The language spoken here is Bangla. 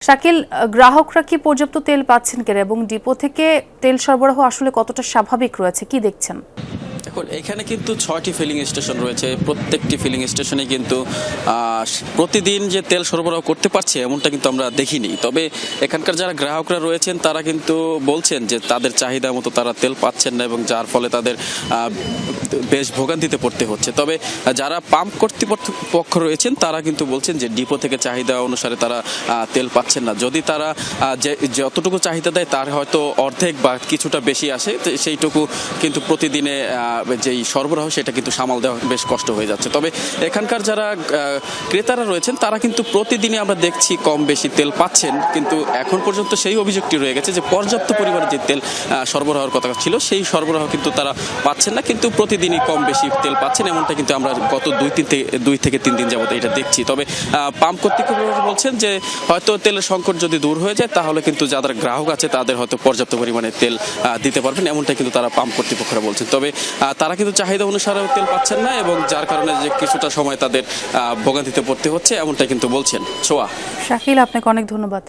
শাকিল, গ্রাহকরা কি পর্যাপ্ত তেল পাচ্ছেন কিনা এবং ডিপো থেকে তেল সরবরাহ আসলে কতটা স্বাভাবিক রয়েছে, কি দেখছেন? দেখুন, এখানে কিন্তু 6টি ফিলিং স্টেশন রয়েছে। প্রত্যেকটি ফিলিং স্টেশনে কিন্তু প্রতিদিন যে তেল সরবরাহ করতে পারছে এমনটা কিন্তু আমরা দেখিনি। তবে এখানকার যারা গ্রাহকরা রয়েছেন তারা কিন্তু বলছেন যে তাদের চাহিদা মতো তারা তেল পাচ্ছেন না এবং যার ফলে তাদের বেশ ভোগান্তিতে পড়তে হচ্ছে। তবে যারা পাম্প কর্তৃপক্ষ রয়েছেন তারা কিন্তু বলছেন যে ডিপো থেকে চাহিদা অনুসারে তারা তেল পাচ্ছেন না। যদি তারা যতটুকু চাহিদা দেয় তার হয়তো অর্ধেক বা কিছুটা বেশি আসে, সেইটুকু কিন্তু প্রতিদিনে যেই সরবরাহ সেটা কিন্তু সামাল দেওয়া বেশ কষ্ট হয়ে যাচ্ছে। তবে এখানকার যারা ক্রেতারা রয়েছেন তারা কিন্তু প্রতিদিনই আমরা দেখছি কম বেশি তেল পাচ্ছেন, কিন্তু এখন পর্যন্ত সেই অভিযোগটি রয়ে গেছে যে পর্যাপ্ত পরিমাণে যে তেল সরবরাহের কথা ছিল সেই সরবরাহ কিন্তু তারা পাচ্ছেন না, কিন্তু প্রতিদিনই কম বেশি তেল পাচ্ছেন। এমনটা কিন্তু আমরা গত 2 থেকে 3 দিন যাবত এটা দেখছি। তবে পাম্প কর্তৃপক্ষ বলছেন যে হয়তো তেলের সংকট যদি দূর হয়ে যায় তাহলে কিন্তু যারা গ্রাহক আছে তাদের হয়তো পর্যাপ্ত পরিমাণে তেল দিতে পারবেন, এমনটা কিন্তু তারা পাম্প কর্তৃপক্ষরা বলছেন। তবে তারা কিন্তু চাহিদা অনুসারে তেল পাচ্ছেন না এবং যার কারণে যে কিছুটা সময় তাদের ভোগান্তিতে পড়তে হচ্ছে এমনটা কিন্তু বলছেন। ছোয়া। শাকিল, আপনাকে অনেক ধন্যবাদ।